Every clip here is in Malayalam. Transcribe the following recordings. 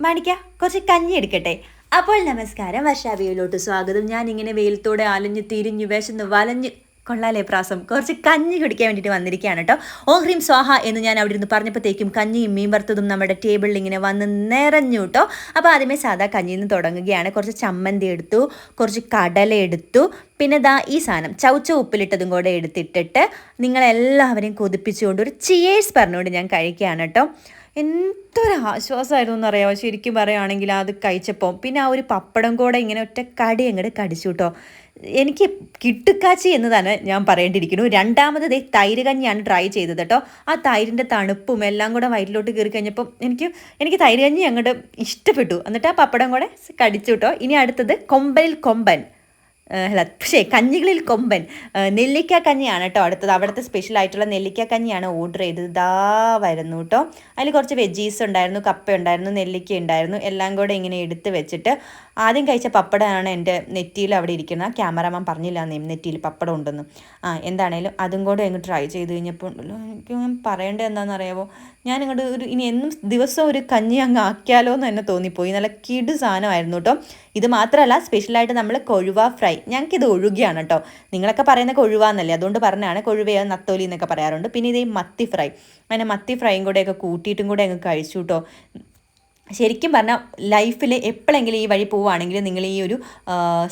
മാണിക്ക കുറച്ച് കഞ്ഞി എടുക്കട്ടെ. അപ്പോൾ നമസ്കാരം, വർഷാവിയിലോട്ട് സ്വാഗതം. ഞാനിങ്ങനെ വെയിലത്തോടെ അലഞ്ഞു തിരിഞ്ഞു വിശന്ന് വലഞ്ഞ് കൊള്ളാലേ പ്രാസം കുറച്ച് കഞ്ഞി കുടിക്കാൻ വേണ്ടിയിട്ട് വന്നിരിക്കുകയാണ് കേട്ടോ. ഓം ഹ്രീം സ്വാഹ എന്ന് ഞാൻ അവിടെ ഇരുന്ന് പറഞ്ഞപ്പോഴത്തേക്കും കഞ്ഞിയും മീൻ വറുത്തതും നമ്മുടെ ടേബിളിൽ ഇങ്ങനെ വന്ന് നിറഞ്ഞു കേട്ടോ. അപ്പോൾ ആദ്യമേ സാധാ കഞ്ഞിയിൽ നിന്ന് തുടങ്ങുകയാണ്. കുറച്ച് ചമ്മന്തി എടുത്തു, കുറച്ച് കടല എടുത്തു, പിന്നെ ദാ ഈ സാധനം ചൗച്ച ഉപ്പിലിട്ടതും കൂടെ എടുത്തിട്ടിട്ട് നിങ്ങളെല്ലാവരെയും കൊതിപ്പിച്ചുകൊണ്ട് ഒരു ചിയേഴ്സ് പറഞ്ഞുകൊണ്ട് ഞാൻ കഴിക്കുകയാണ് കേട്ടോ. എന്തൊരു ആശ്വാസമായിരുന്നു എന്നറിയാമോ ശരിക്കും പറയുകയാണെങ്കിൽ അത് കഴിച്ചപ്പോൾ. പിന്നെ ആ ഒരു പപ്പടം കൂടെ ഇങ്ങനെ ഒറ്റ കടി അങ്ങോട്ട് കടിച്ചു കേട്ടോ. എനിക്ക് കിട്ടുക്കാച്ചി എന്ന് തന്നെ ഞാൻ പറയേണ്ടിയിരിക്കുന്നു. രണ്ടാമത് തൈര് കഞ്ഞിയാണ് ട്രൈ ചെയ്തത് കേട്ടോ. ആ തൈരിൻ്റെ തണുപ്പും എല്ലാം കൂടെ വയറ്റിലോട്ട് കയറി കഴിഞ്ഞപ്പം എനിക്ക് തൈര് കഞ്ഞി അങ്ങോട്ട് ഇഷ്ടപ്പെട്ടു. എന്നിട്ട് ആ പപ്പടം കൂടെ കടിച്ചു കേട്ടോ. ഇനി അടുത്തത് കൊമ്പനിൽ കൊമ്പൻ, അല്ല പക്ഷേ കഞ്ഞികളിൽ കൊമ്പൻ, നെല്ലിക്ക കഞ്ഞിയാണ് കേട്ടോ അടുത്തത്. അവിടുത്തെ സ്പെഷ്യൽ ആയിട്ടുള്ള നെല്ലിക്ക കഞ്ഞിയാണ് ഓർഡർ ചെയ്തത്. ഇതാ വരുന്നു കേട്ടോ. അതിൽ കുറച്ച് വെജീസ് ഉണ്ടായിരുന്നു, കപ്പ ഉണ്ടായിരുന്നു, നെല്ലിക്ക ഉണ്ടായിരുന്നു, എല്ലാം കൂടെ ഇങ്ങനെ എടുത്ത് വെച്ചിട്ട് ആദ്യം കഴിച്ച പപ്പടമാണ് എൻ്റെ നെറ്റിയിൽ അവിടെ ഇരിക്കുന്നത്. ക്യാമറാമാൻ പറഞ്ഞില്ല നെറ്റിയിൽ പപ്പടം ഉണ്ടെന്ന്. എന്താണേലും അതും കൂടെ അങ്ങ് ട്രൈ ചെയ്ത് കഴിഞ്ഞപ്പോൾ എനിക്ക് പറയേണ്ടത് എന്താണെന്ന് അറിയാമോ, ഞാൻ ഇങ്ങോട്ട് ഇനി എന്നും ദിവസവും ഒരു കഞ്ഞി അങ്ങ് ആക്കിയാലോ എന്ന് തന്നെ തോന്നിപ്പോയി. നല്ല കിടു സാധനമായിരുന്നു കേട്ടോ. ഇത് മാത്രമല്ല സ്പെഷ്യലായിട്ട് നമ്മൾ കൊഴുവ ഫ്രൈ, ഞങ്ങൾക്കിത് ഒഴുകിയാണ് കേട്ടോ. നിങ്ങളൊക്കെ പറയുന്ന കൊഴുവാന്നല്ലേ, അതുകൊണ്ട് പറഞ്ഞാണ്. കൊഴുവയോ നത്തോലി എന്നൊക്കെ പറയാറുണ്ട്. പിന്നെ ഇതേ മത്തി ഫ്രൈ, അങ്ങനെ മത്തി ഫ്രൈയും കൂടെയൊക്കെ കൂട്ടിയിട്ടും കൂടെ അങ്ങ് കഴിച്ചു കേട്ടോ. ശരിക്കും പറഞ്ഞാൽ ലൈഫിൽ എപ്പോഴെങ്കിലും ഈ വഴി പോവുകയാണെങ്കിൽ നിങ്ങൾ ഈ ഒരു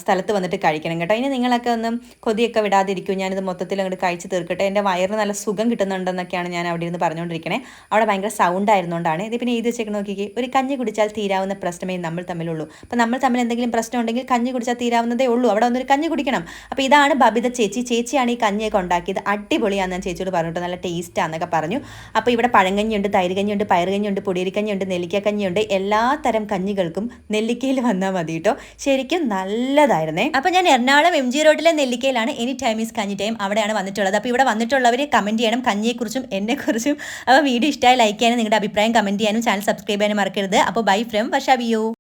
സ്ഥലത്ത് വന്നിട്ട് കഴിക്കണം കേട്ടോ. ഇനി നിങ്ങളൊക്കെ ഒന്ന് കൊതിയൊക്കെ വിടാതിരിക്കും. ഞാനിത് മൊത്തത്തിൽ അങ്ങോട്ട് കഴിച്ച് തീർക്കട്ടെ. എൻ്റെ വയറിന് നല്ല സുഖം കിട്ടുന്നുണ്ടെന്നൊക്കെയാണ് ഞാൻ അവിടെ ഇരുന്ന് പറഞ്ഞുകൊണ്ടിരിക്കണേ. അവിടെ ഭയങ്കര സൗണ്ട് ആയിരുന്നുകൊണ്ടാണ് ഇത്. പിന്നെ എഴുതി വെച്ചേക്ക് നോക്കിക്കേ, ഒരു കഞ്ഞി കുടിച്ചാൽ തീരാവുന്ന പ്രശ്നമേ നമ്മൾ തമ്മിലുള്ളൂ. അപ്പോൾ നമ്മൾ തമ്മിൽ എന്തെങ്കിലും പ്രശ്നം ഉണ്ടെങ്കിൽ കഞ്ഞി കുടിച്ചാൽ തീരാവുന്നതേ ഉള്ളൂ. അവിടെ വന്നൊരു കഞ്ഞി കുടിക്കണം. അപ്പോൾ ഇതാണ് ബബിത ചേച്ചിയാണ് ഈ കഞ്ഞിയൊക്കെ ഉണ്ടാക്കിയത്. അടിപൊളിയാണെന്ന് ഞാൻ ചേച്ചിയോട് പറഞ്ഞിട്ട് നല്ല ടേസ്റ്റാന്നൊക്കെ പറഞ്ഞു. അപ്പോൾ ഇവിടെ പഴങ്കഞ്ഞിയുണ്ട്, തൈര് കഞ്ഞിയുണ്ട്, പയറുകഞ്ഞിയുണ്ട്, പൊടിയരിക്കഞ്ഞിയുണ്ട്, നെല്ലിക്കക്കഞ്ഞിയുണ്ട്. എല്ലാ തരം കഞ്ഞികൾക്കും നെല്ലിക്കയിൽ വന്നാൽ മതി കേട്ടോ. ശരിക്കും നല്ലതായിരുന്നേ. അപ്പോൾ ഞാൻ എറണാകുളം MG റോഡിലെ നെല്ലിക്കയിലാണ് എനി ടൈം ഈസ് കഞ്ഞി ടൈം, അവിടെയാണ് വന്നിട്ടുള്ളത്. അപ്പോൾ ഇവിടെ വന്നിട്ടുള്ളവർ കമൻറ്റ് ചെയ്യണം കഞ്ഞിയെക്കുറിച്ചും എന്നെക്കുറിച്ചും. അപ്പോൾ വീഡിയോ ഇഷ്ടമായി ലൈക്ക് ചെയ്യാനും നിങ്ങളുടെ അഭിപ്രായം കമൻറ്റ് ചെയ്യാനും ചാനൽ സബ്സ്ക്രൈബ് ചെയ്യാനും മറക്കരുത്. അപ്പോൾ ബൈ ഫ്രം വർഷാവിയോ.